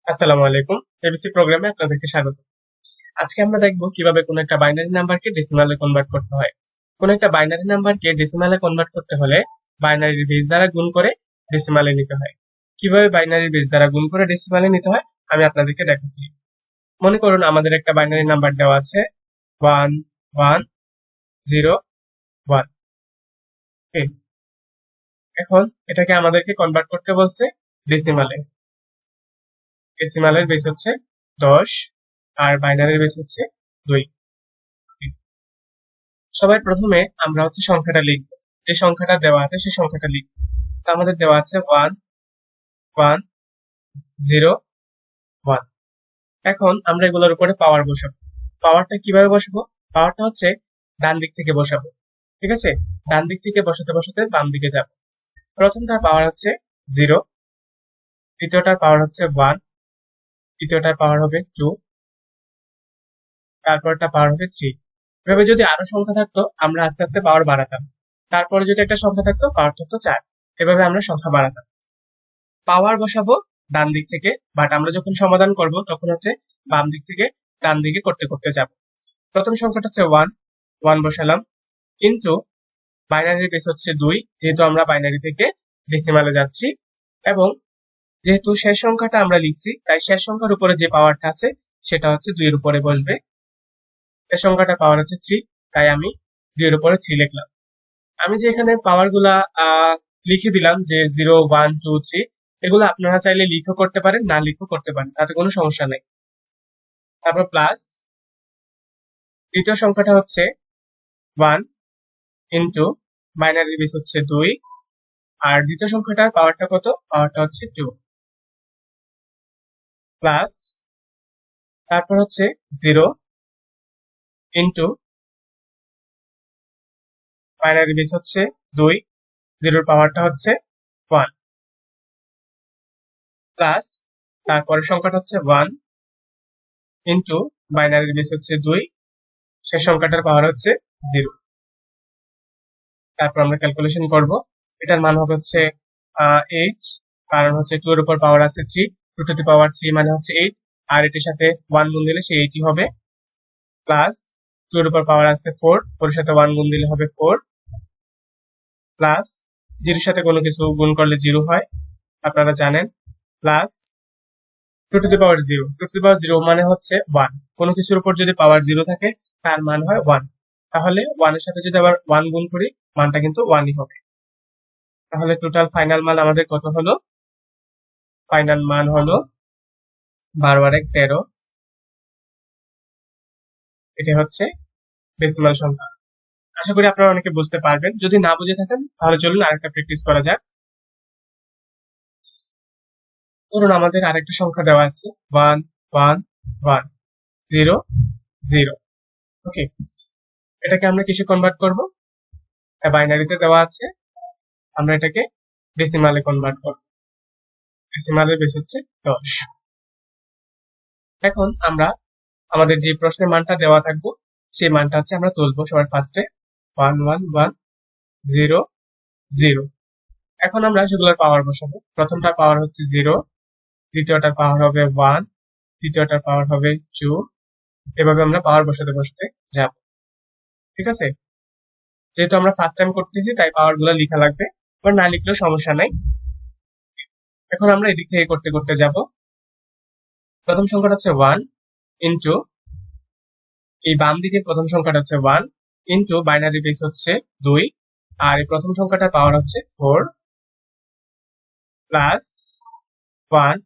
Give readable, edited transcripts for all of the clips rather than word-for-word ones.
আসসালামু আলাইকুম। এবিসি প্রোগ্রামে আপনাদেরকে স্বাগত। আজকে আমরা দেখব কিভাবে কোন একটা বাইনারি নাম্বারকে ডেসিমালে কনভার্ট করতে হয়। কোন একটা বাইনারি নাম্বারকে ডেসিমালে কনভার্ট করতে হলে বাইনারির বেস দ্বারা গুণ করে ডেসিমালে নিতে হয়। কিভাবে বাইনারির বেস দ্বারা গুণ করে ডেসিমালে নিতে হয় আমি আপনাদেরকে দেখাচ্ছি। মনে করুন আমাদের একটা বাইনারি নাম্বার দেওয়া আছে 1101। এখন এটাকে আমাদেরকে কনভার্ট করতে বলছে ডেসিমালে। ডেসিমালের বেস হচ্ছে 10 আর বাইনারির বেস হচ্ছে 2। সবার প্রথমে আমরা হচ্ছে সংখ্যাটা লিখবো, যে সংখ্যাটা দেওয়া আছে সেই সংখ্যাটা লিখবো। তো আমাদের দেওয়া আছে 1101। এখন আমরা এগুলোর উপরে পাওয়ার বসাবো। পাওয়ারটা কিভাবে বসাবো? পাওয়ারটা হচ্ছে ডান দিক থেকে বসাবো। ঠিক আছে, ডান দিক থেকে বসাতে বসাতে বাম দিকে যাব। প্রথমটার পাওয়ার হচ্ছে 0, দ্বিতীয়টার পাওয়ার হচ্ছে 1, তৃতীয়টার পাওয়ার হবে 2, তারপরটা পাওয়ার হবে 3। এভাবে যদি আরো সংখ্যা থাকতো আমরা আস্তে আস্তে পাওয়ার বাড়াতাম। তারপরে যদি একটা সংখ্যা থাকতো পাওয়ার থাকতো 4। এভাবে আমরা সংখ্যা বাড়াতাম। পাওয়ার বসাবো ডান দিক থেকে, বাট আমরা যখন সমাধান করব তখন হচ্ছে বাম দিক থেকে ডান দিকে করতে করতে যাব। প্রথম সংখ্যাটা হচ্ছে 1 বসালাম, কিন্তু বাইনারির বেস হচ্ছে 2, যেহেতু আমরা বাইনারি থেকে ডেসিমালে যাচ্ছি, এবং যেহেতু শেষ সংখ্যাটা আমরা লিখছি তাই শেষ সংখ্যার উপরে যে পাওয়ারটা আছে সেটা হচ্ছে 2 এর উপরে বসবে। শেষ সংখ্যাটা পাওয়ার হচ্ছে 3, তাই আমি 2 এর উপরে 3 লিখলাম। আমি যে এখানে পাওয়ার গুলা লিখে দিলাম যে 0, 1, 2, 3, এগুলো আপনারা চাইলে লিখেও করতে পারেন, না লিখেও করতে পারেন, তাতে কোনো সমস্যা নেই। তারপর প্লাস দ্বিতীয় সংখ্যাটা হচ্ছে 1 ইন্টু বাইনারি বেস হচ্ছে 2, আর দ্বিতীয় সংখ্যাটার পাওয়ারটা কত? পাওয়ারটা হচ্ছে 2। প্লাস তারপর হচ্ছে 0 ইন্টু বাইনারি বেস হচ্ছে 2, 0 পাওয়ারটা হচ্ছে 1। প্লাস তারপরের সংখ্যাটা হচ্ছে 1 ইন্টু বাইনারি বেস হচ্ছে 2, শেষ সংখ্যাটার পাওয়ার হচ্ছে 0। তারপর আমরা ক্যালকুলেশন করব। এটার মান হবে হচ্ছে 8, কারণ হচ্ছে 2 এর উপর পাওয়ার আছে 3, 2 টু দি পাওয়ার 3 মানে হচ্ছে 8, আর এটির সাথে 1 গুণ দিলে সে 8ই হবে। প্লাস 2 এর উপর পাওয়ার আছে 4, 4 এর সাথে 1 গুণ দিলে হবে 4। প্লাস 0 এর সাথে কোনো কিছু গুণ করলে 0 হয়, আপনারা জানেন। Plus 2 to the power 0, 2 to the power 0 মানে হচ্ছে 1। কোনো কিছুর উপর যদি পাওয়ার 0 থাকে তার মান হয় 1, তাহলে 1 এর সাথে যদি আবার 1 গুণ করি মানটা কিন্তু 1ই হবে। তাহলে টোটাল ফাইনাল মান আমাদের কত হলো? ফাইনাল মান হলো 12 আর 1 13। এটা হচ্ছে ডেসিমাল সংখ্যা। আশা করি আপনারা অনেকে বুঝতে পারবেন। যদি না বুঝে থাকেন তাহলে চলুন আরেকটা প্র্যাকটিস করা যাক। ধরুন আমাদের আরেকটা সংখ্যা দেওয়া আছে 1 1 1 0 0। ওকে, এটাকে আমরা কিসে কনভার্ট করব? বাইনারিতে দেওয়া আছে, আমরা এটাকে ডেসিমালে কনভার্ট করব। ডেসিমালের বেস হচ্ছে 10। এখন আমরা আমাদের যে প্রশ্নের মানটা দেওয়া থাকবো সেই মানটা হচ্ছে আমরা তুলবো সবার ফার্স্টে 1 1 1 0 0। এখন আমরা সেগুলোর পাওয়ার বসাবো। প্রথমটার পাওয়ার হচ্ছে 0, দ্বিতীয়টার পাওয়ার হবে 1, তৃতীয়টার পাওয়ার হবে 2। এভাবে আমরা পাওয়ার বসাতে বসাতে যাব। ঠিক আছে, যেহেতু আমরা ফার্স্ট টাইম করতেছি তাই পাওয়ার গুলো লেখা লাগবে, বা না লিখলেও সমস্যা নাই। এখন আমরা এদিক থেকে করতে করতে যাব। প্রথম সংখ্যাটা হচ্ছে 1 ইন্টু, এই বাম দিকে প্রথম সংখ্যাটা হচ্ছে 1 ইন্টু বাইনারি বেস হচ্ছে 2, আর এই প্রথম সংখ্যাটার পাওয়ার হচ্ছে 4, প্লাস 1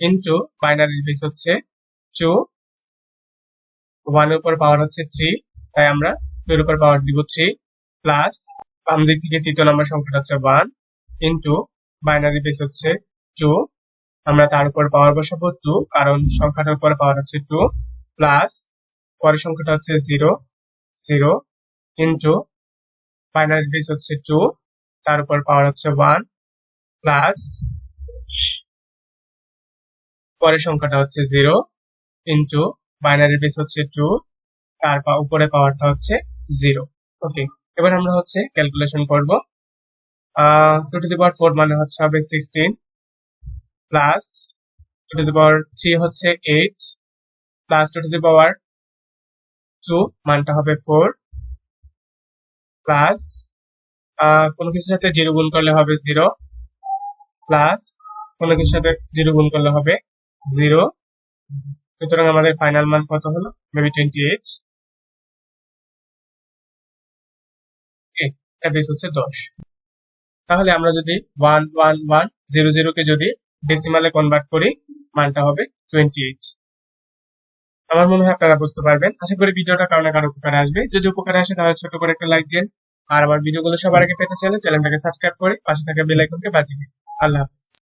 ইন্টু বাইনারি বেস হচ্ছে 2, 1 এর উপর পাওয়ার হচ্ছে 3, তাই আমরা 2 এর উপর পাওয়ার দিব 3, প্লাস বাম দিক থেকে তৃতীয় নম্বর সংখ্যাটা হচ্ছে 1 ইন্টু বাইনারি বেস হচ্ছে 2, আমরা তার উপর পাওয়ার বসাবো 2, কারণ সংখ্যাটার উপর পাওয়ার হচ্ছে 2, প্লাস পরের সংখ্যাটা হচ্ছে 0 0 ইন্টু বাইনারি বেস হচ্ছে 2, তার উপর পাওয়ার হচ্ছে 1, প্লাস পরের সংখ্যাটা হচ্ছে 0 ইন্টু বাইনারি বেস হচ্ছে 2, তার উপরে পাওয়ারটা হচ্ছে 0। ওকে, এবার আমরা হচ্ছে ক্যালকুলেশন করব। 2 টু দি পাওয়ার 4 মানে হচ্ছে হবে 16, প্লাস 2 টু টু দি পাওয়ার 3 হচ্ছে 8 প্লাস টু টু দি পাওয়ার 2 মানটা হবে 4 প্লাস কোনো কিছুর সাথে 0 গুণ করলে হবে 0 প্লাস কোনো কিছুর সাথে 0 গুণ করলে হবে 0। সুতরাং আমাদের ফাইনাল মান কত হলো? মেবি 28। এটা বেস হচ্ছে 10। তাহলে আমরা যদি 11100 কে যদি ডেসিমালে কনভার্ট করি মানটা হবে 28। আমার মনে হয় আপনারা বুঝতে পারবেন। আশা করি ভিডিওটা কারো না কারো উপকারে আসবে। যদি উপকারে আসে তাহলে ছোট করে একটা লাইক দিন। আর আমার ভিডিওগুলো সবার আগে পেতে চাইলে চ্যানেলটাকে সাবস্ক্রাইব করে পাশে থাকা বেল আইকনকে বাজিয়ে দিন। আল্লাহ হাফেজ।